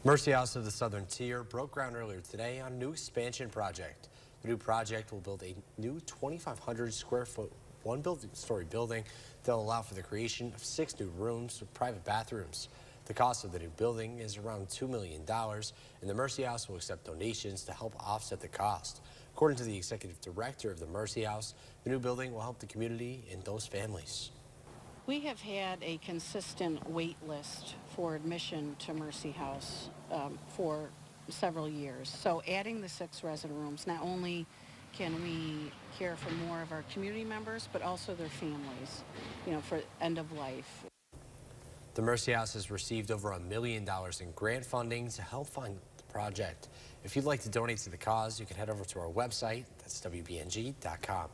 Mercy House of the Southern Tier broke ground earlier today on a new expansion project. The new project will build a new 2,500 square foot, one-story building that will allow for the creation of 6 new rooms with private bathrooms. The cost of the new building is around $2 million, and the Mercy House will accept donations to help offset the cost. According to the executive director of the Mercy House, the new building will help the community and those families. We have had a consistent wait list for admission to Mercy House for several years. So adding the 6 resident rooms, not only can we care for more of our community members, but also their families, for end of life. The Mercy House has received over $1 million in grant funding to help fund the project. If you'd like to donate to the cause, you can head over to our website. That's WBNG.com.